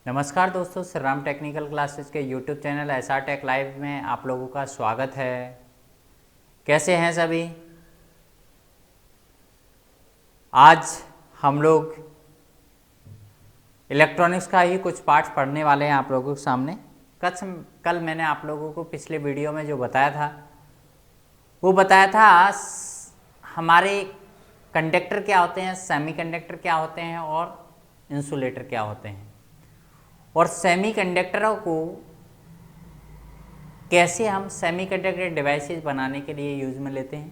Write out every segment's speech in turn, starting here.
नमस्कार दोस्तों, Shri Ram technical classes के YouTube channel SR tech live में आप लोगों का स्वागत है। कैसे हैं सभी? आज हम लोग इलेक्ट्रॉनिक्स का ही कुछ पार्ट्स पढ़ने वाले हैं आप लोगों के सामने। कल मैंने आप लोगों को पिछले वीडियो में जो बताया था वो बताया था हमारे कंडक्टर क्या होते हैं, सेमीकंडक्टर क्या होते हैं और इंसुलेटर क्या होते हैं, और सेमीकंडक्टरों को कैसे हम सेमीकंडक्टर डिवाइसेस बनाने के लिए यूज में लेते हैं।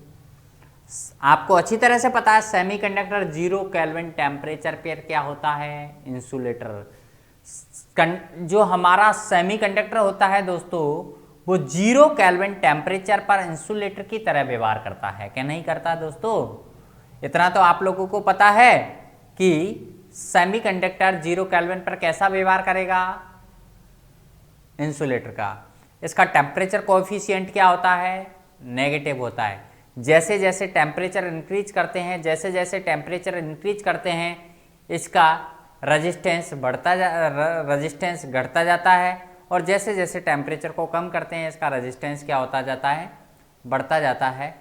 आपको अच्छी तरह से पता है सेमीकंडक्टर 0 केल्विन टेम्परेचर पर क्या होता है, इंसुलेटर। जो हमारा सेमीकंडक्टर होता है दोस्तों, वो 0 केल्विन टेम्परेचर पर इंसुलेटर की तरह व्यवहार करता है, क्या नहीं करता दोस्तों? इतना तो आप लोगों को पता है कि सेमीकंडक्टर 0 केल्विन पर कैसा व्यवहार करेगा, इंसुलेटर का। इसका टेम्परेचर कोएफिशिएंट क्या होता है, नेगेटिव होता है। जैसे जैसे टेम्परेचर इंक्रीज करते हैं, जैसे जैसे टेम्परेचर इंक्रीज करते हैं, इसका रेजिस्टेंस रेजिस्टेंस घटता जाता है, और जैसे जैसे टेम्परेचर को कम करते हैं इसका रेजिस्टेंस क्या होता जाता है, बढ़ता जाता है,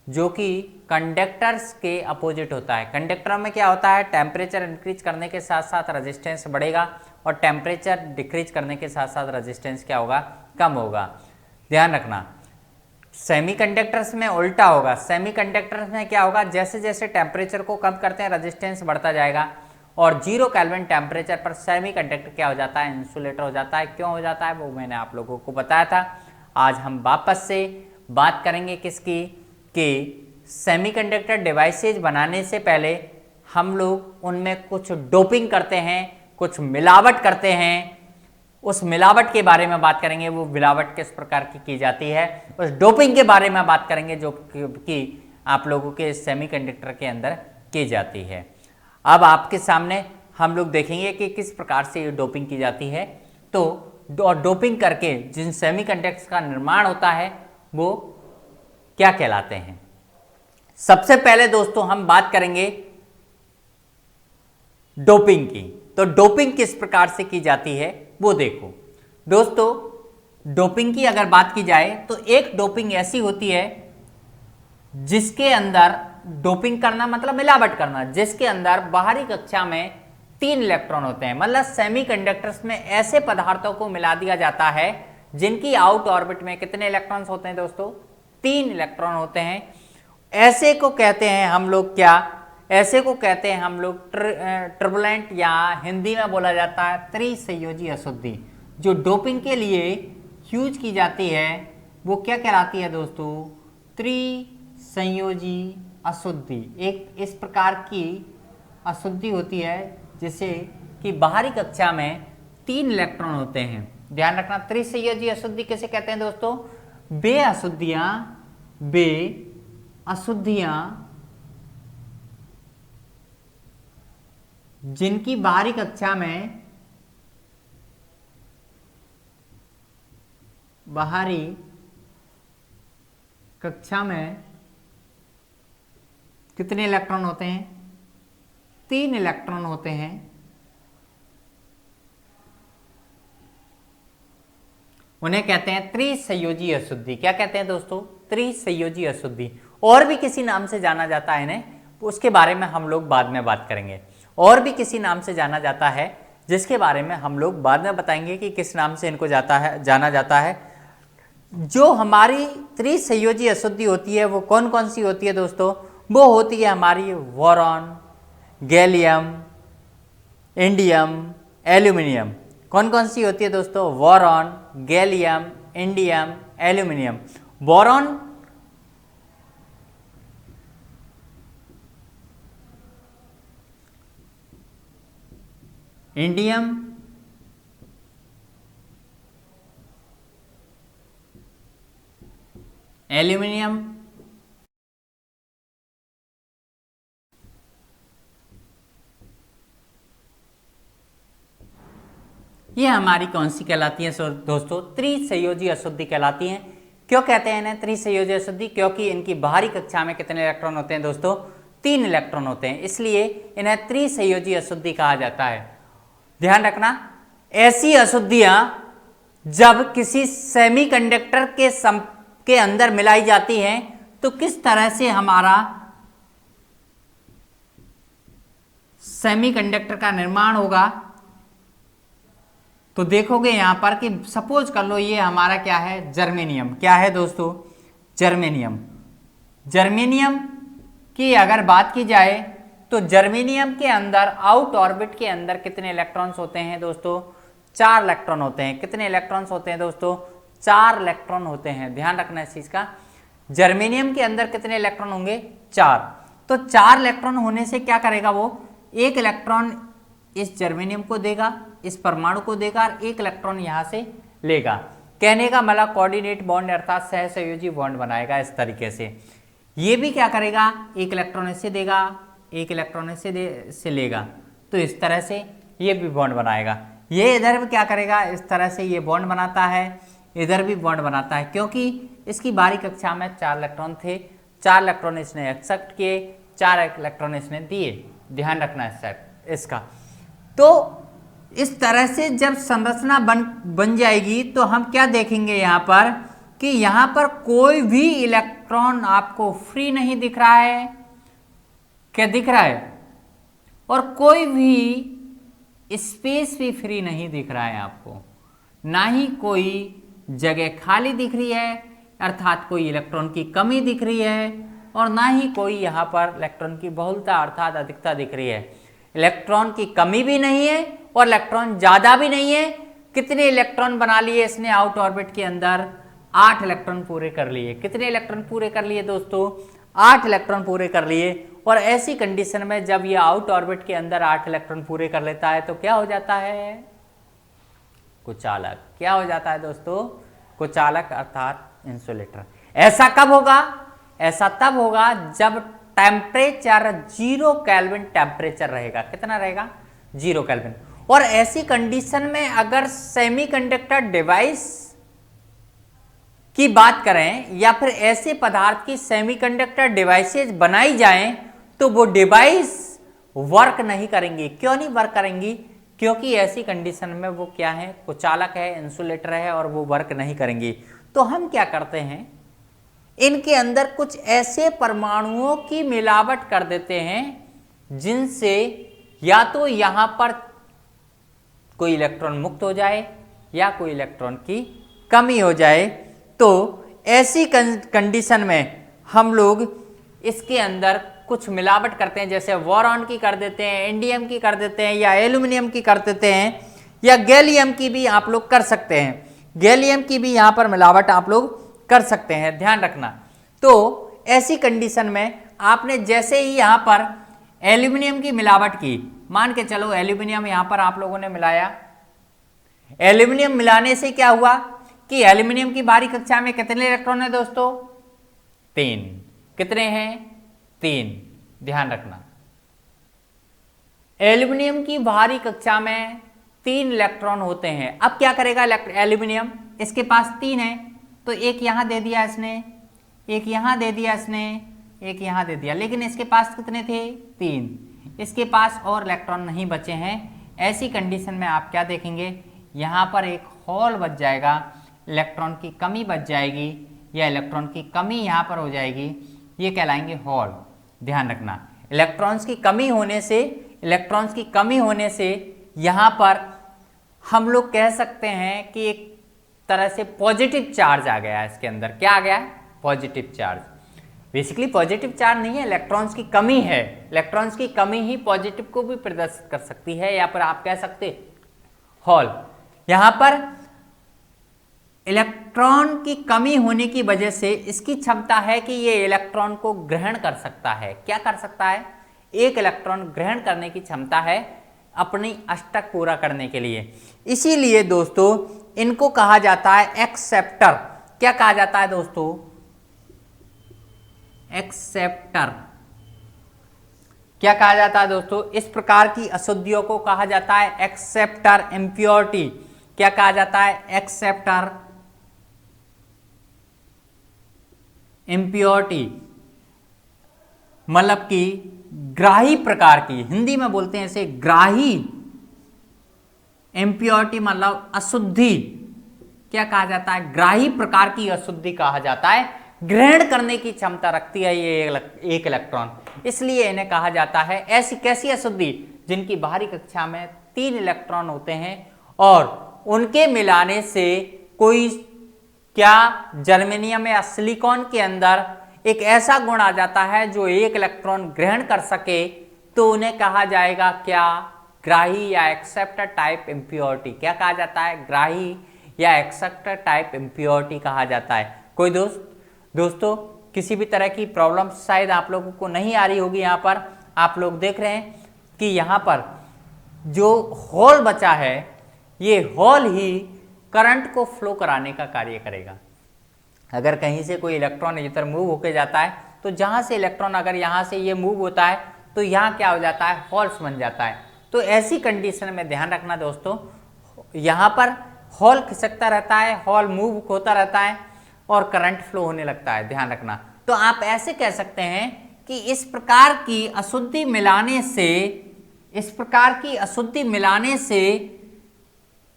जो कि कंडक्टर्स के अपोजिट होता है। कंडक्टरों में क्या होता है, टेम्परेचर इंक्रीज करने के साथ साथ रेजिस्टेंस बढ़ेगा, और टेम्परेचर डिक्रीज करने के साथ साथ रेजिस्टेंस क्या होगा, कम होगा। ध्यान रखना, सेमीकंडक्टर्स में उल्टा होगा। सेमीकंडक्टर्स में क्या होगा, जैसे जैसे टेम्परेचर को कम करते हैं रेजिस्टेंस बढ़ता जाएगा, और 0 केल्विन टेम्परेचर पर सेमीकंडक्टर क्या हो जाता है, इंसुलेटर हो जाता है। क्यों हो जाता है वो मैंने आप लोगों को बताया था। आज हम वापस से बात करेंगे किसकी, कि सेमीकंडक्टर डिवाइसेज बनाने से पहले हम लोग उनमें कुछ डोपिंग करते हैं, कुछ मिलावट करते हैं। उस मिलावट के बारे में बात करेंगे, वो मिलावट किस प्रकार की जाती है। उस डोपिंग के बारे में बात करेंगे जो कि आप लोगों के सेमीकंडक्टर के अंदर की जाती है। अब आपके सामने हम लोग देखेंगे कि किस प्रकार से ये डोपिंग की जाती है। तो डोपिंग करके जिन सेमीकंडक्टर्स का निर्माण होता है वो क्या कहलाते हैं। सबसे पहले दोस्तों हम बात करेंगे डोपिंग की। तो डोपिंग किस प्रकार से की जाती है वो देखो दोस्तों। डोपिंग की अगर बात की जाए तो एक डोपिंग ऐसी होती है जिसके अंदर, डोपिंग करना मतलब मिलावट करना, जिसके अंदर बाहरी कक्षा में 3 इलेक्ट्रॉन होते हैं। मतलब सेमीकंडक्टर्स में ऐसे पदार्थों को मिला दिया जाता है जिनकी आउट ऑर्बिट में कितने इलेक्ट्रॉन्स होते हैं दोस्तों, 3 इलेक्ट्रॉन होते हैं। ऐसे को कहते हैं हम लोग क्या, ऐसे को कहते हैं हम लोग टर्बुलेंट, या हिंदी में बोला जाता है त्रिसंयोजी अशुद्धि। जो डोपिंग के लिए यूज की जाती है वो क्या कहलाती है दोस्तों, त्रिसंयोजी अशुद्धि। एक इस प्रकार की अशुद्धि होती है जिसे कि बाहरी कक्षा में 3 इलेक्ट्रॉन होते हैं। ध्यान रखना, त्रिसंयोजी अशुद्धि किसे कहते हैं दोस्तों, वे अशुद्धियां जिनकी बाहरी कक्षा में कितने इलेक्ट्रॉन होते हैं, 3 इलेक्ट्रॉन होते हैं। उन्हें कहते हैं त्रिसंयोजी अशुद्धि। क्या कहते हैं दोस्तों, त्रिसंयोजी अशुद्धि। और भी किसी नाम से जाना जाता है इन्हें, उसके बारे में हम लोग बाद में बात करेंगे। और भी किसी नाम से जाना जाता है जिसके बारे में हम लोग बाद में बताएंगे कि किस नाम से इनको जाना जाता है। जो हमारी त्रिसंयोजी अशुद्धि होती है वो कौन कौन सी होती है दोस्तों, वो होती है हमारी बोरॉन, गैलियम, इंडियम, एल्यूमिनियम। कौन कौन सी होती है दोस्तों, boron, gallium, indium, aluminium. Boron indium, aluminium, ये हमारी कौन सी कहलाती है दोस्तों, त्रिसंयोजी अशुद्धि कहलाती हैं। क्यों कहते हैं इन्हें त्रिसंयोजी अशुद्धि, क्योंकि इनकी बाहरी कक्षा में कितने इलेक्ट्रॉन होते हैं दोस्तों, 3 इलेक्ट्रॉन होते हैं, इसलिए इन्हें त्रिसंयोजी अशुद्धि कहा जाता है। ध्यान रखना, ऐसी अशुद्धियां जब किसी सेमीकंडक्टर के अंदर मिलाई जाती हैं तो किस तरह से हमारा सेमीकंडक्टर का निर्माण होगा। तो देखोगे यहां पर कि सपोज कर लो ये हमारा क्या है, जर्मेनियम। क्या है दोस्तों, जर्मेनियम। जर्मेनियम की अगर बात की जाए तो जर्मेनियम के अंदर आउट ऑर्बिट के अंदर कितने इलेक्ट्रॉन्स होते हैं दोस्तों, 4 इलेक्ट्रॉन होते हैं। कितने इलेक्ट्रॉन्स होते हैं दोस्तों, 4 इलेक्ट्रॉन होते हैं। ध्यान रखना इस चीज का, जर्मेनियम के अंदर कितने इलेक्ट्रॉन होंगे, 4। तो 4 इलेक्ट्रॉन होने से क्या करेगा, वो एक इलेक्ट्रॉन इस जर्मेनियम को देगा, इस परमाणु को देगा और एक इलेक्ट्रॉन यहां से लेगा। कहने का मतलब कोऑर्डिनेट बॉन्ड अर्थात सहसंयोजी बॉन्ड बनाएगा इस तरीके से। ये भी क्या करेगा, एक इलेक्ट्रॉन इससे देगा, एक इलेक्ट्रॉन इससे लेगा, तो इस तरह से ये भी बॉन्ड बनाएगा। ये इधर भी क्या करेगा, इस तरह से ये बॉन्ड बनाता है, इधर भी बॉन्ड बनाता है, क्योंकि इसकी बारी कक्षा में 4 इलेक्ट्रॉन थे, 4 इलेक्ट्रॉन इसने एक्सेप्ट किए, 4 इलेक्ट्रॉन इसने दिए। ध्यान रखना इसका। तो इस तरह से जब संरचना बन जाएगी तो हम क्या देखेंगे यहाँ पर कि यहाँ पर कोई भी इलेक्ट्रॉन आपको फ्री नहीं दिख रहा है। क्या दिख रहा है, और कोई भी स्पेस भी फ्री नहीं दिख रहा है आपको, ना ही कोई जगह खाली दिख रही है अर्थात कोई इलेक्ट्रॉन की कमी दिख रही है, और ना ही कोई यहाँ पर इलेक्ट्रॉन की बहुलता अर्थात अधिकता दिख रही है। इलेक्ट्रॉन की कमी भी नहीं है और इलेक्ट्रॉन ज्यादा भी नहीं है। कितने इलेक्ट्रॉन बना लिए इसने आउट ऑर्बिट के अंदर, 8 इलेक्ट्रॉन पूरे कर लिए। कितने इलेक्ट्रॉन पूरे कर लिए दोस्तों, 8 इलेक्ट्रॉन पूरे कर लिए। और ऐसी कंडीशन में जब ये आउट ऑर्बिट के अंदर 8 इलेक्ट्रॉन पूरे कर लेता है तो क्या हो जाता है, कुचालक। क्या हो जाता है दोस्तों, कुचालक अर्थात इंसुलेटर। ऐसा कब होगा, ऐसा तब होगा जब टेम्परेचर 0 केल्विन टेम्परेचर रहेगा। कितना रहेगा, 0 केल्विन। और ऐसी कंडीशन में अगर सेमीकंडक्टर डिवाइस की बात करें या फिर ऐसे पदार्थ की सेमीकंडक्टर डिवाइसेज बनाई जाएं तो वो डिवाइस वर्क नहीं करेंगी। क्यों नहीं वर्क करेंगी, क्योंकि ऐसी कंडीशन में वो क्या है, कुचालक है, इंसुलेटर है, और वो वर्क नहीं करेंगी। तो हम क्या करते हैं, इनके अंदर कुछ ऐसे परमाणुओं की मिलावट कर देते हैं जिनसे या तो यहां पर कोई इलेक्ट्रॉन मुक्त हो जाए या कोई इलेक्ट्रॉन की कमी हो जाए। तो ऐसी कंडीशन में हम लोग इसके अंदर कुछ मिलावट करते हैं, जैसे बोरॉन की कर देते हैं, इंडियम की कर देते हैं, या एल्यूमिनियम की कर देते हैं, या गैलियम की भी आप लोग कर सकते हैं। गैलियम की भी यहां पर मिलावट आप लोग कर सकते हैं, ध्यान रखना। तो ऐसी कंडीशन में आपने जैसे ही यहां पर एल्यूमिनियम की मिलावट की, मान के चलो एल्यूमिनियम यहां पर आप लोगों ने मिलाया। एल्यूमिनियम मिलाने से क्या हुआ कि एल्यूमिनियम की बाहरी कक्षा में कितने इलेक्ट्रॉन है दोस्तों, 3। कितने हैं, 3। ध्यान रखना, एल्यूमिनियम की बाहरी कक्षा में 3 इलेक्ट्रॉन होते हैं। अब क्या करेगा एल्यूमिनियम, इसके पास 3 है तो एक यहां दे दिया इसने, एक यहां दे दिया इसने, एक यहां दे दिया, लेकिन इसके पास कितने थे, 3। इसके पास और इलेक्ट्रॉन नहीं बचे हैं। ऐसी कंडीशन में आप क्या देखेंगे, यहां पर एक होल बच जाएगा, इलेक्ट्रॉन की कमी बच जाएगी, या इलेक्ट्रॉन की कमी यहां पर हो जाएगी, ये कहलाएंगे होल। ध्यान रखना, इलेक्ट्रॉन्स की कमी होने से यहां पर हम लोग कह सकते हैं कि एक तरह से पॉजिटिव चार्ज आ गया है इसके अंदर। क्या आ गया है, positive charge. Basically positive charge नहीं है, इलेक्ट्रॉन्स की कमी है। इलेक्ट्रॉन्स की कमी ही पॉजिटिव को भी प्रदर्शित कर सकती है, या फिर आप कह सकते होल। यहां पर इलेक्ट्रॉन की कमी होने की वजह से इसकी क्षमता है कि ये इलेक्ट्रॉन को ग्रहण कर सकता है। क्या कर सकता है, एक इलेक्ट्रॉन ग्रहण करने की क्षमता है अपनी अष्टक पूरा करने के लिए। इसीलिए दोस्तों इनको कहा जाता है एक्सेप्टर। क्या कहा जाता है दोस्तों, एक्सेप्टर। क्या कहा जाता है दोस्तों, इस प्रकार की अशुद्धियों को कहा जाता है एक्सेप्टर, इम्प्योरिटी। क्या कहा जाता है, एक्सेप्टर, इम्प्योरिटी। मतलब कि ग्राही प्रकार की, हिंदी में बोलते हैं इसे ग्राही इम्प्योरिटी मतलब अशुद्धि क्या कहा जाता है, ग्राही प्रकार की अशुद्धि कहा जाता है, ग्रहण करने की क्षमता रखती है ये एक इलेक्ट्रॉन, इसलिए इन्हें कहा जाता है ऐसी कैसी अशुद्धि जिनकी बाहरी कक्षा में 3 इलेक्ट्रॉन होते हैं और उनके मिलाने से कोई क्या जर्मेनियम या सिलिकॉन के अंदर एक ऐसा गुण आ जाता है जो एक इलेक्ट्रॉन ग्रहण कर सके, तो उन्हें कहा जाएगा क्या, ग्राही या एक्सेप्टर टाइप इम्प्योरिटी। क्या कहा जाता है, ग्राही या एक्सेप्टर टाइप इम्प्योरिटी कहा जाता है। कोई दोस्तों किसी भी तरह की प्रॉब्लम शायद आप लोगों को नहीं आ रही होगी। यहाँ पर आप लोग देख रहे हैं कि यहाँ पर जो होल बचा है ये होल ही करंट को फ्लो कराने का कार्य करेगा। अगर कहीं से कोई इलेक्ट्रॉन इधर मूव होके जाता है तो जहाँ से इलेक्ट्रॉन अगर यहाँ से ये मूव होता है तो यहाँ क्या हो जाता है, होल्स बन जाता है। तो ऐसी कंडीशन में ध्यान रखना दोस्तों, यहाँ पर होल खिसकता रहता है, होल मूव होता रहता है और करंट फ्लो होने लगता है, ध्यान रखना। तो आप ऐसे कह सकते हैं कि इस प्रकार की अशुद्धि मिलाने से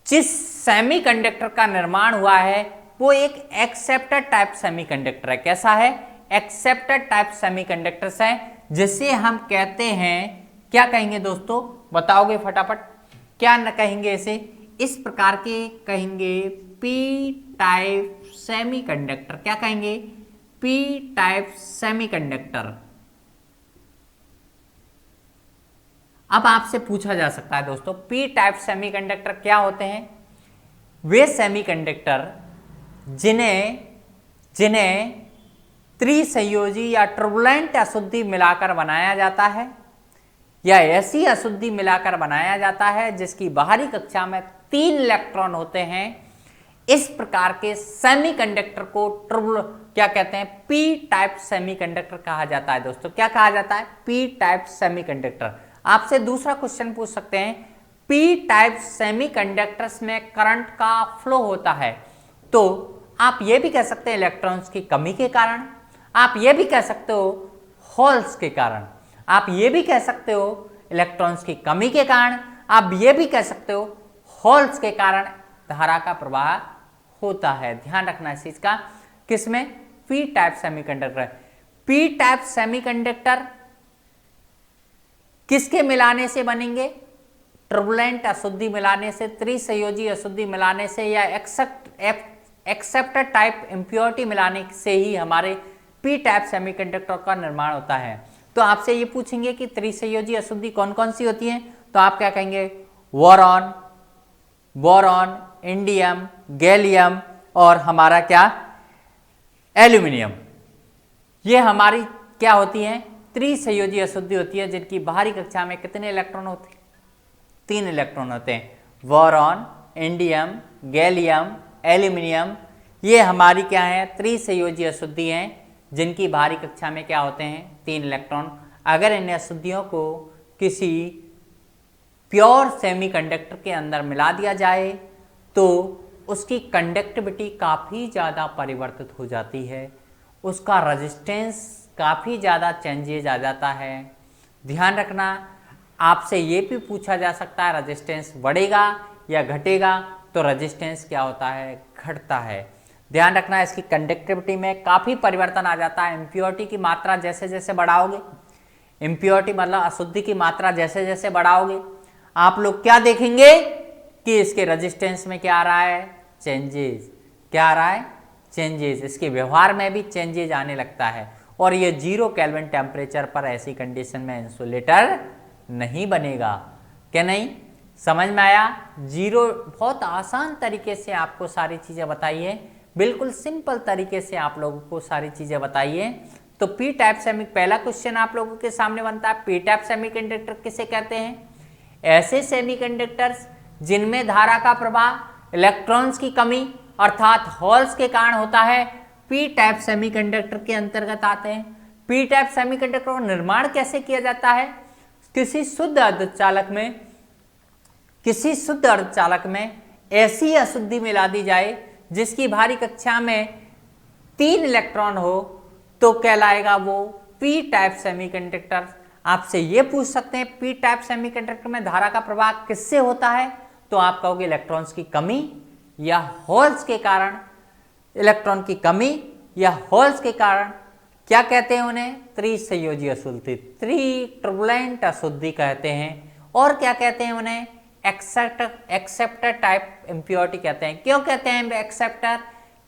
जिस सेमीकंडक्टर का निर्माण हुआ है वो एक एक्सेप्टर टाइप सेमीकंडक्टर है। कैसा है, एक्सेप्टर टाइप सेमीकंडक्टर है, जिसे हम कहते हैं, क्या कहेंगे दोस्तों, बताओगे फटाफट, क्या न कहेंगे इसे, इस प्रकार के कहेंगे पी टाइप सेमीकंडक्टर। क्या कहेंगे, पी टाइप सेमीकंडक्टर। अब आपसे पूछा जा सकता है दोस्तों, पी टाइप सेमीकंडक्टर क्या होते हैं। वे सेमीकंडक्टर जिन्हें त्रिसंयोजी या टर्बुलेंट अशुद्धि मिलाकर बनाया जाता है या ऐसी अशुद्धि मिलाकर बनाया जाता है जिसकी बाहरी कक्षा में 3 इलेक्ट्रॉन होते हैं, इस प्रकार के सेमीकंडक्टर को क्या कहते हैं, पी टाइप सेमीकंडक्टर कहा जाता है दोस्तों। क्या कहा जाता है, पी टाइप सेमीकंडक्टर। आपसे दूसरा क्वेश्चन पूछ सकते हैं, पी टाइप सेमीकंडक्टर्स में करंट का फ्लो होता है, तो आप ये भी कह सकते हैं इलेक्ट्रॉन्स की कमी के कारण, आप ये भी कह सकते हो होल्स के कारण, आप ये भी कह सकते हो इलेक्ट्रॉन्स की कमी के कारण, आप ये भी कह सकते हो होल्स के कारण धारा का प्रवाह होता है। ध्यान रखना इस चीज का, किसमें, P type semiconductor. P type semiconductor किसके मिलाने से बनेंगे, टर्बुलेंट अशुद्धि मिलाने से, त्रिसंयोजी अशुद्धि मिलाने से या एक्सेप्टर टाइप इम्प्योरिटी मिलाने से ही हमारे पी टाइप सेमीकंडक्टर का निर्माण होता है। तो आपसे ये पूछेंगे कि त्रिसंयोजी अशुद्धि कौन कौन सी होती है, तो आप क्या कहेंगे, बोरॉन, इंडियम, गैलियम और हमारा क्या, एल्यूमिनियम। ये हमारी क्या होती है, त्रिसंयोजी अशुद्धि होती है, जिनकी बाहरी कक्षा में कितने इलेक्ट्रॉन होते हैं, 3 इलेक्ट्रॉन होते हैं। बोरॉन, इंडियम, गैलियम, एल्यूमिनियम, ये हमारी क्या है, त्रिसंयोजी अशुद्धि हैं, जिनकी बाहरी कक्षा में क्या होते हैं, 3 इलेक्ट्रॉन। अगर इन अशुद्धियों को किसी प्योर सेमीकंडक्टर के अंदर मिला दिया जाए तो उसकी कंडक्टिविटी काफ़ी ज़्यादा परिवर्तित हो जाती है, उसका रेजिस्टेंस काफ़ी ज़्यादा चेंजेज आ जाता है। ध्यान रखना, आपसे ये भी पूछा जा सकता है रेजिस्टेंस बढ़ेगा या घटेगा, तो रेजिस्टेंस क्या होता है, घटता है। ध्यान रखना, इसकी कंडक्टिविटी में काफ़ी परिवर्तन आ जाता है। इम्प्योरिटी की मात्रा जैसे जैसे बढ़ाओगे, इम्प्योरिटी मतलब अशुद्धि की मात्रा जैसे जैसे बढ़ाओगे, आप लोग क्या देखेंगे कि इसके रेजिस्टेंस में क्या आ रहा है, चेंजेस। क्या आ रहा है, चेंजेस। इसके व्यवहार में भी चेंजेस आने लगता है और ये 0 केल्विन टेम्परेचर पर ऐसी कंडीशन में इंसुलेटर नहीं बनेगा। क्या नहीं समझ में आया, 0 बहुत आसान तरीके से आपको सारी चीज़ें बताई है, बिल्कुल सिंपल तरीके से आप लोगों को सारी चीज़ें बताई है। तो पी टाइप सेमी, पहला क्वेश्चन आप लोगों के सामने बनता है, पी टाइप सेमीकंडक्टर किसे कहते हैं, ऐसे सेमीकंडक्टर्स जिनमें धारा का प्रवाह इलेक्ट्रॉन्स की कमी अर्थात होल्स के कारण होता है, पी टाइप सेमीकंडक्टर के अंतर्गत आते हैं। पी टाइप सेमीकंडक्टर का निर्माण कैसे किया जाता है, किसी शुद्ध अर्धचालक में ऐसी अशुद्धि मिला दी जाए जिसकी बाहरी कक्षा में 3 इलेक्ट्रॉन हो तो कहलाएगा वो पी टाइप सेमीकंडक्टर। आपसे ये पूछ सकते हैं पी टाइप सेमीकंडक्टर में धारा का प्रवाह किससे होता है, तो आप कहोगे इलेक्ट्रॉन्स की कमी या होल्स के कारण, इलेक्ट्रॉन की कमी या होल्स के कारण क्या कहते हैं उन्हें? त्रिसंयोजी अशुद्धि, ट्रिटुर्बुलेंट अशुद्धि कहते हैं। और क्या कहते हैं उन्हें? एक्सेप्टर टाइप इम्प्योरिटी कहते हैं। क्यों कहते हैं एक्सेप्टर?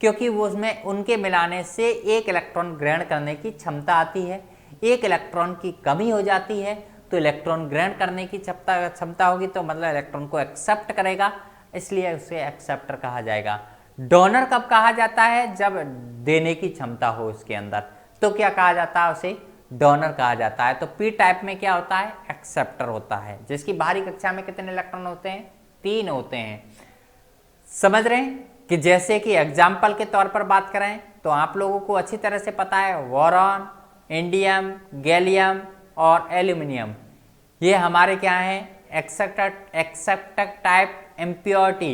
क्योंकि वो उसमें उनके मिलाने से एक इलेक्ट्रॉन ग्रहण करने की क्षमता आती है, एक इलेक्ट्रॉन की कमी हो जाती है, तो इलेक्ट्रॉन ग्रहण करने की क्षमता होगी, तो मतलब इलेक्ट्रॉन को एक्सेप्ट करेगा, इसलिए उसे एक्सेप्टर कहा जाएगा। डोनर कब कहा जाता है? जब देने की क्षमता हो उसके अंदर, तो क्या कहा जाता है? उसे डोनर कहा जाता है। तो पी टाइप में क्या होता है? एक्सेप्टर होता है, जिसकी बाहरी कक्षा में कितने इलेक्ट्रॉन होते हैं? 3 होते हैं। समझ रहे हैं कि जैसे कि एग्जाम्पल के तौर पर बात करें तो आप लोगों को अच्छी तरह से पता है, बोरॉन, इंडियम, गैलियम और एल्यूमिनियम, ये हमारे क्या हैं? एक्सेप्टर टाइप इम्प्योरिटी,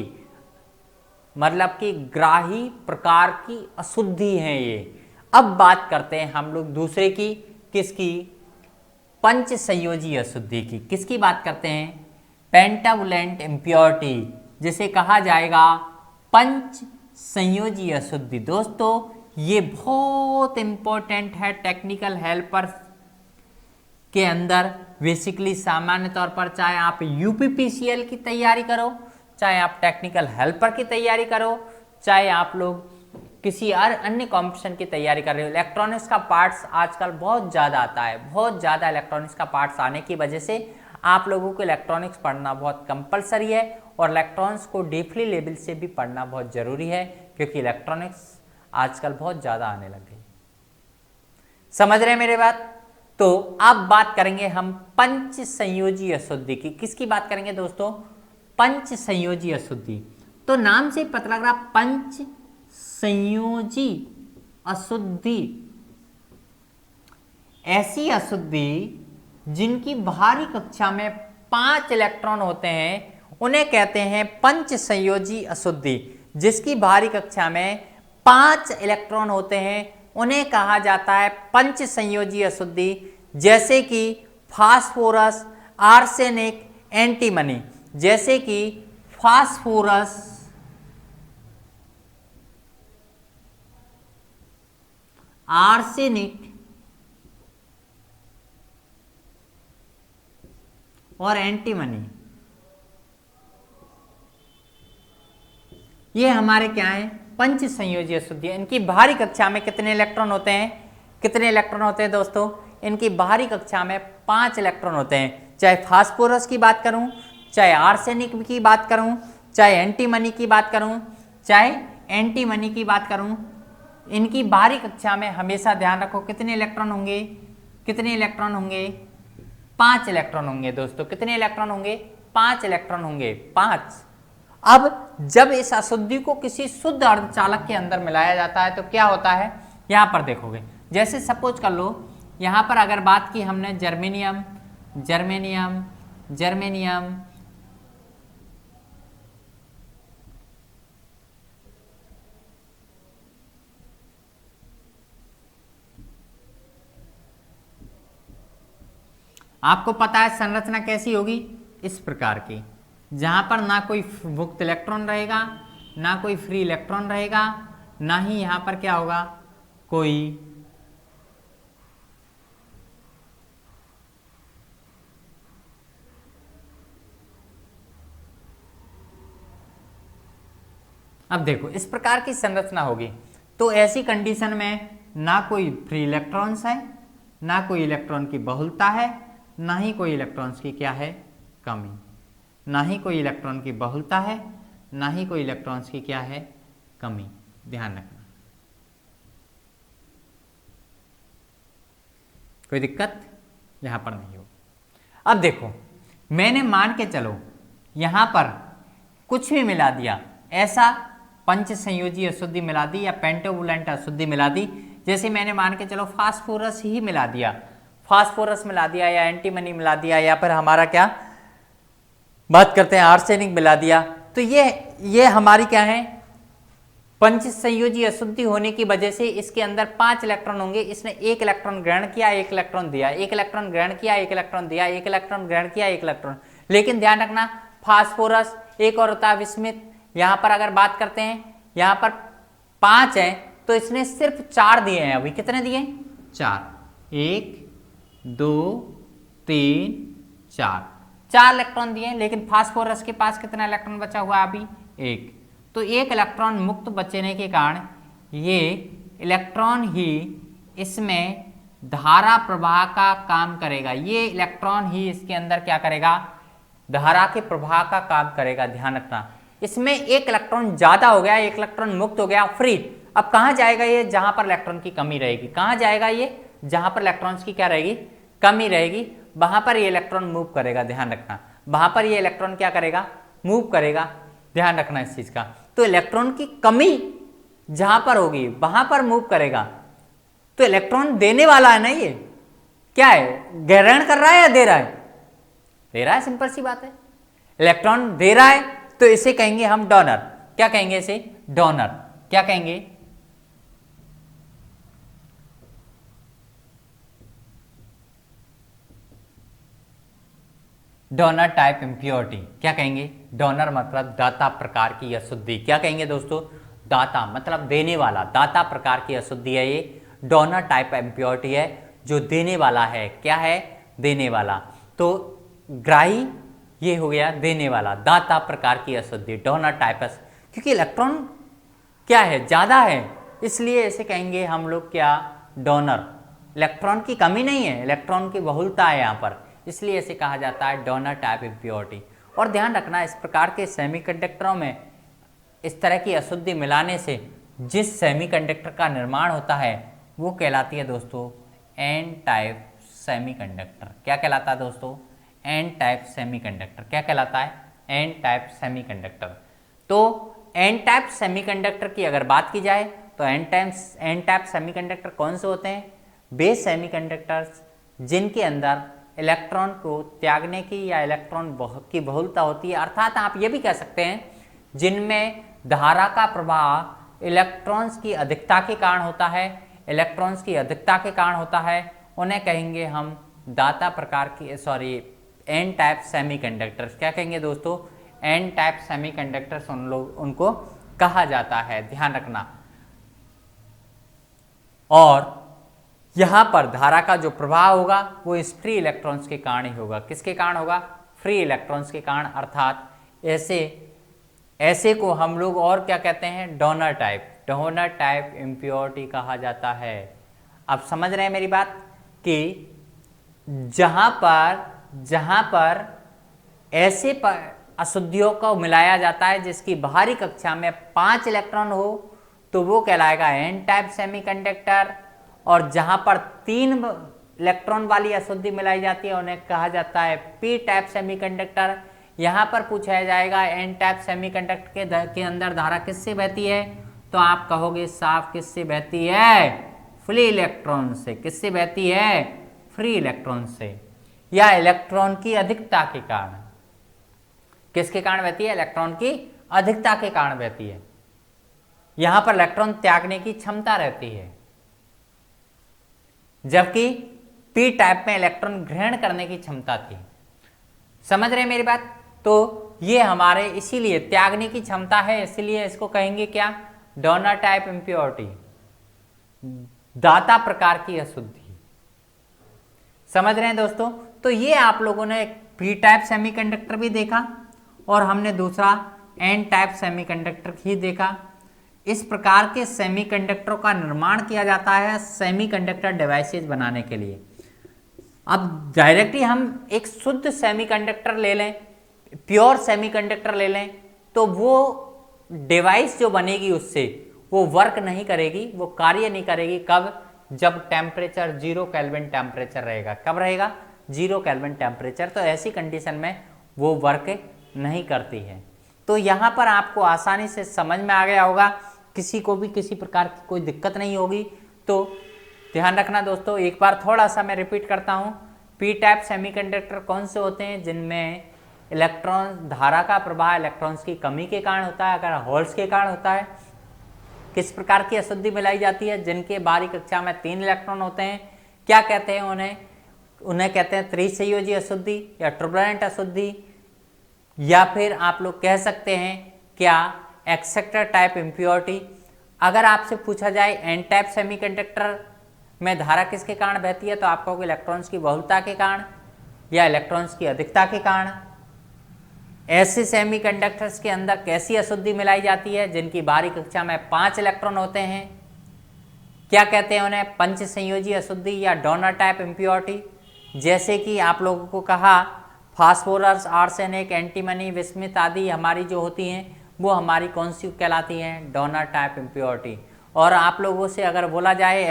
मतलब कि ग्राही प्रकार की अशुद्धि है ये। अब बात करते हैं हम लोग दूसरे की, किसकी? पंच संयोजी अशुद्धि की। किसकी बात करते हैं? पेंटावुलेंट इम्प्योरिटी, जिसे कहा जाएगा पंच संयोजी अशुद्धि। दोस्तों ये बहुत इंपॉर्टेंट है टेक्निकल हेल्पर के अंदर। बेसिकली सामान्य तौर पर चाहे आप यूपीपीसीएल की तैयारी करो, चाहे आप टेक्निकल हेल्पर की तैयारी करो, चाहे आप लोग किसी अन्य कंपटीशन की तैयारी कर रहे हो, इलेक्ट्रॉनिक्स का पार्ट्स आजकल बहुत ज़्यादा आता है। बहुत ज़्यादा इलेक्ट्रॉनिक्स का पार्ट्स आने की वजह से आप लोगों को इलेक्ट्रॉनिक्स पढ़ना बहुत कंपलसरी है, और इलेक्ट्रॉनिक्स को डीपली लेवल से भी पढ़ना बहुत ज़रूरी है, क्योंकि इलेक्ट्रॉनिक्स आजकल बहुत ज़्यादा आने लग गई। समझ रहे हैं मेरे बात? तो अब बात करेंगे हम पंच संयोजी अशुद्धि की। किसकी बात करेंगे दोस्तों? पंच संयोजी अशुद्धि। तो नाम से पता लग रहा, पंच संयोजी अशुद्धि ऐसी अशुद्धि जिनकी बाहरी कक्षा में 5 इलेक्ट्रॉन होते हैं, उन्हें कहते हैं पंच संयोजी अशुद्धि। जिसकी बाहरी कक्षा में 5 इलेक्ट्रॉन होते हैं, उन्हें कहा जाता है पंच संयोजी अशुद्धि। जैसे कि फास्फोरस, आर्सेनिक, एंटीमनी। जैसे कि फास्फोरस, आर्सेनिक और एंटीमनी, ये हमारे क्या है? पंच संयोजी अशुद्धि। इनकी बाहरी कक्षा में कितने इलेक्ट्रॉन होते हैं? कितने इलेक्ट्रॉन होते हैं दोस्तों? इनकी बाहरी कक्षा में 5 इलेक्ट्रॉन होते हैं। चाहे फास्फोरस की बात करूं, चाहे आर्सेनिक की बात करूं, चाहे एंटीमनी की बात करूं, चाहे एंटीमनी की बात करूं, इनकी बाहरी कक्षा में हमेशा ध्यान रखो कितने इलेक्ट्रॉन होंगे? कितने इलेक्ट्रॉन होंगे? 5 इलेक्ट्रॉन होंगे दोस्तों। कितने इलेक्ट्रॉन होंगे? 5 इलेक्ट्रॉन होंगे, 5। अब जब इस अशुद्धि को किसी शुद्ध अर्धचालक के अंदर मिलाया जाता है तो क्या होता है? यहाँ पर देखोगे, जैसे सपोज कर लो, यहाँ पर अगर बात की हमने जर्मेनियम, जर्मेनियम, जर्मेनियम, आपको पता है संरचना कैसी होगी? इस प्रकार की, जहां पर ना कोई मुक्त इलेक्ट्रॉन रहेगा, ना कोई फ्री इलेक्ट्रॉन रहेगा, ना ही यहां पर क्या होगा? कोई अब देखो इस प्रकार की संरचना होगी। तो ऐसी कंडीशन में ना कोई फ्री इलेक्ट्रॉन्स है, ना कोई इलेक्ट्रॉन की बहुलता है, ना ही कोई इलेक्ट्रॉन्स की क्या है? कमी। ना ही कोई इलेक्ट्रॉन की बहुलता है, ना ही कोई इलेक्ट्रॉन्स की क्या है? कमी। ध्यान रखना, कोई दिक्कत यहां पर नहीं हो। अब देखो, मैंने मान के चलो यहां पर कुछ भी मिला दिया, ऐसा पंच संयोजी अशुद्धि मिला दी या पेंटावुलेंट अशुद्धि मिला दी। जैसे मैंने मान के चलो फास्फोरस ही मिला दिया, फास्फोरस मिला दिया, या एंटीमनी मिला दिया, या फिर हमारा क्या बात करते हैं आर्सेनिक मिला दिया, तो ये हमारी क्या है? पंच संयोजी अशुद्धि होने की वजह से इसके अंदर 5 इलेक्ट्रॉन होंगे। इसने 1 इलेक्ट्रॉन ग्रहण किया, 1 इलेक्ट्रॉन दिया, 1 इलेक्ट्रॉन ग्रहण किया, 1 इलेक्ट्रॉन दिया, 1 इलेक्ट्रॉन ग्रहण किया, 1 इलेक्ट्रॉन। लेकिन ध्यान रखना फास्फोरस, एक और होता है विस्मित। यहाँ पर अगर बात करते हैं, यहाँ पर 5 है तो इसने सिर्फ 4 दिए हैं। अभी कितने दिए? 4, 1 2 3 4, 4 इलेक्ट्रॉन दिए। लेकिन फास्फोरस के पास कितना इलेक्ट्रॉन बचा हुआ है? अभी 1। तो 1 इलेक्ट्रॉन मुक्त बचने के कारण ये इलेक्ट्रॉन ही इसमें धारा प्रवाह का काम करेगा। ये इलेक्ट्रॉन ही इसके अंदर क्या करेगा? धारा के प्रवाह का काम करेगा। ध्यान रखना, इसमें 1 इलेक्ट्रॉन ज्यादा हो गया, 1 इलेक्ट्रॉन मुक्त हो गया, फ्री। अब कहां जाएगा ये? जहां पर इलेक्ट्रॉन की कमी रहेगी। कहां जाएगा ये? जहां पर इलेक्ट्रॉन्स की क्या रहेगी? कमी रहेगी, वहां पर ये इलेक्ट्रॉन मूव करेगा। ध्यान रखना, वहां पर ये इलेक्ट्रॉन क्या करेगा? मूव करेगा। ध्यान रखना इस चीज का। तो इलेक्ट्रॉन की कमी जहां पर होगी वहां पर मूव करेगा। तो इलेक्ट्रॉन देने वाला है ना, ये क्या है? ग्रहण कर रहा है या दे रहा है? दे रहा है, सिंपल सी बात है। इलेक्ट्रॉन दे रहा है तो इसे कहेंगे हम डोनर। क्या कहेंगे इसे? डोनर। क्या कहेंगे? Donor type impurity. क्या कहेंगे? डोनर मतलब दाता प्रकार की अशुद्धि। क्या कहेंगे दोस्तों? दाता मतलब देने वाला, दाता प्रकार की अशुद्धि है ये। डोनर टाइप इम्प्योरिटी है जो देने वाला है। क्या है? देने वाला। तो ग्राही ये हो गया देने वाला, दाता प्रकार की अशुद्धि, डोनर टाइप। क्योंकि इलेक्ट्रॉन क्या है? ज्यादा है, इसलिए इसे कहेंगे हम लोग क्या? डोनर। इलेक्ट्रॉन की कमी नहीं है, इलेक्ट्रॉन की बहुलता है यहाँ पर, इसलिए इसे कहा जाता है डोनर टाइप इम्प्योरिटी। और ध्यान रखना, इस प्रकार के सेमीकंडक्टरों में इस तरह की अशुद्धि मिलाने से जिस सेमीकंडक्टर का निर्माण होता है वो कहलाती है दोस्तों एन टाइप सेमीकंडक्टर। क्या कहलाता है दोस्तों? N type semiconductor. क्या कहलाता है? N type semiconductor. तो एन टाइप सेमीकंडक्टर की अगर बात की जाए तो एन टाइप सेमीकंडक्टर कौन से होते हैं? वे सेमीकंडक्टर्स जिनके अंदर इलेक्ट्रॉन को त्यागने की या इलेक्ट्रॉन की बहुलता होती है, अर्थात आप ये भी कह सकते हैं जिनमें धारा का प्रवाह इलेक्ट्रॉन्स की अधिकता के कारण होता है, इलेक्ट्रॉन्स की अधिकता के कारण होता है, उन्हें कहेंगे हम दाता प्रकार की एन टाइप सेमीकंडक्टर्स। क्या कहेंगे दोस्तों? एन टाइप सेमीकंडक्टर्स उनको कहा जाता है। ध्यान रखना। और यहां पर धारा का जो प्रवाह होगा वो इस फ्री इलेक्ट्रॉन्स के कारण ही होगा। किसके कारण होगा? फ्री इलेक्ट्रॉन्स के कारण। अर्थात ऐसे को हम लोग और क्या कहते हैं? डोनर टाइप इम्प्योरिटी कहा जाता है। अब समझ रहे हैं मेरी बात कि जहां पर ऐसे अशुद्धियों को मिलाया जाता है जिसकी बाहरी कक्षा में 5 इलेक्ट्रॉन हो तो वो कहलाएगा एन टाइप सेमीकंडक्टर। और जहां पर 3 इलेक्ट्रॉन वाली अशुद्धि मिलाई जाती है उन्हें कहा जाता है पी टाइप सेमीकंडक्टर। यहां पर पूछा जाएगा एन टाइप सेमीकंडक्टर के अंदर धारा किससे बहती है? तो आप कहोगे साफ किससे बहती है? फ्री इलेक्ट्रॉन से। किससे बहती है? फ्री इलेक्ट्रॉन से, या इलेक्ट्रॉन की अधिकता के कारण। किसके कारण बहती है? इलेक्ट्रॉन की अधिकता के कारण बहती है। यहां पर इलेक्ट्रॉन त्यागने की क्षमता रहती है, जबकि पी टाइप में इलेक्ट्रॉन ग्रहण करने की क्षमता थी। समझ रहे मेरी बात? तो ये हमारे इसीलिए त्यागने की क्षमता है, इसीलिए इसको कहेंगे क्या? डोनर टाइप इम्प्योरिटी, दाता प्रकार की अशुद्धि। समझ रहे हैं दोस्तों? तो ये आप लोगों ने पी टाइप सेमीकंडक्टर भी देखा और हमने दूसरा एन टाइप सेमीकंडक्टर ही देखा। इस प्रकार के सेमीकंडक्टरों का निर्माण किया जाता है सेमीकंडक्टर डिवाइसेस बनाने के लिए। अब डायरेक्टली हम एक शुद्ध सेमीकंडक्टर ले लें, प्योर सेमीकंडक्टर ले लें, तो वो डिवाइस जो बनेगी उससे वो वर्क नहीं करेगी, वो कार्य नहीं करेगी। कब? जब टेम्परेचर 0 केल्विन टेम्परेचर रहेगा। कब रहेगा? 0 केल्विन टेम्परेचर। तो ऐसी कंडीशन में वो वर्क नहीं करती है। तो यहाँ पर आपको आसानी से समझ में आ गया होगा, किसी को भी किसी प्रकार की कोई दिक्कत नहीं होगी। तो ध्यान रखना दोस्तों, एक बार थोड़ा सा मैं रिपीट करता हूँ। पी टाइप सेमीकंडक्टर कौन से होते हैं? जिनमें इलेक्ट्रॉन धारा का प्रवाह इलेक्ट्रॉन्स की कमी के कारण होता है, अगर होल्स के कारण होता है। किस प्रकार की अशुद्धि मिलाई जाती है? जिनके बाहरी कक्षा में 3 इलेक्ट्रॉन होते हैं। क्या कहते हैं उन्हें? उन्हें कहते हैं त्रिसंयोजी अशुद्धि या ट्रुबलेंट अशुद्धि, या फिर आप लोग कह सकते हैं क्या एक्सेप्टर टाइप इम्प्योरिटी। अगर आपसे पूछा जाए एन टाइप सेमीकंडक्टर में धारा किसके कारण बहती है, तो आप कहोगे इलेक्ट्रॉन्स की बहुलता के कारण या इलेक्ट्रॉन्स की अधिकता के कारण। ऐसे सेमीकंडक्टर्स के अंदर कैसी अशुद्धि मिलाई जाती है जिनकी बाहरी कक्षा में 5 इलेक्ट्रॉन होते हैं, क्या कहते हैं उन्हें, पंच संयोजी अशुद्धि या डोनर टाइप इम्प्योरिटी। जैसे कि आप लोगों को कहा फास्फोरस, आर्सेनिक, एंटीमनी, विस्मित आदि हमारी जो होती हैं वो हमारी कौन सी कहलाती हैं, डोनर टाइप इम्प्योरिटी। और आप लोगों से अगर बोला जाए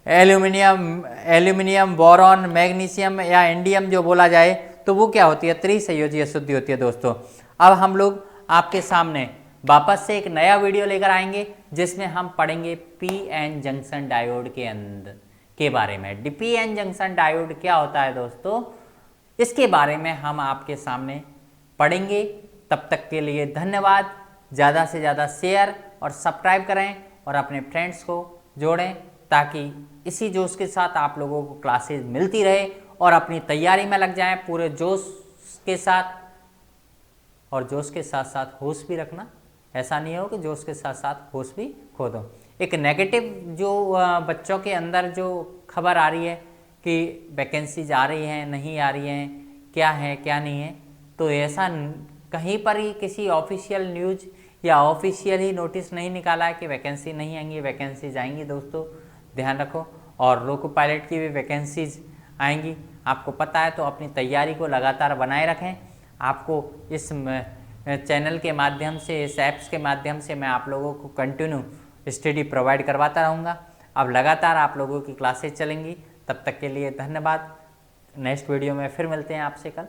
एल्यूमिनियम, बोरॉन, मैग्नीशियम या इंडियम जो बोला जाए तो वो क्या होती है, त्रिसंयोजी अशुद्धि होती है दोस्तों। अब हम लोग आपके सामने वापस से एक नया वीडियो लेकर आएंगे जिसमें हम पढ़ेंगे पी एन जंक्शन डायोड के अंदर के बारे में। पी एन जंक्शन डायोड क्या होता है दोस्तों, इसके बारे में हम आपके सामने पढ़ेंगे। तब तक के लिए धन्यवाद। ज़्यादा से ज़्यादा शेयर और सब्सक्राइब करें और अपने फ्रेंड्स को जोड़ें ताकि इसी जोश के साथ आप लोगों को क्लासेस मिलती रहे और अपनी तैयारी में लग जाएं पूरे जोश के साथ। और जोश के साथ साथ होश भी रखना, ऐसा नहीं हो कि जोश के साथ साथ होश भी खो दो। एक नेगेटिव जो बच्चों के अंदर जो खबर आ रही है कि वैकेंसीज आ रही हैं, नहीं आ रही हैं, क्या है क्या नहीं है, तो ऐसा कहीं पर ही किसी ऑफिशियल न्यूज़ या ऑफिशियल ही नोटिस नहीं निकाला है कि वैकेंसी नहीं आएंगी। वैकेंसीज आएंगी दोस्तों, ध्यान रखो। और लोको पायलट की भी वैकेंसीज आएंगी, आपको पता है। तो अपनी तैयारी को लगातार बनाए रखें। आपको इस चैनल के माध्यम से, इस ऐप्स के माध्यम से मैं आप लोगों को कंटिन्यू स्टडी प्रोवाइड करवाता रहूँगा। अब लगातार आप लोगों की क्लासेज चलेंगी। तब तक के लिए धन्यवाद। नेक्स्ट वीडियो में फिर मिलते हैं आपसे कल।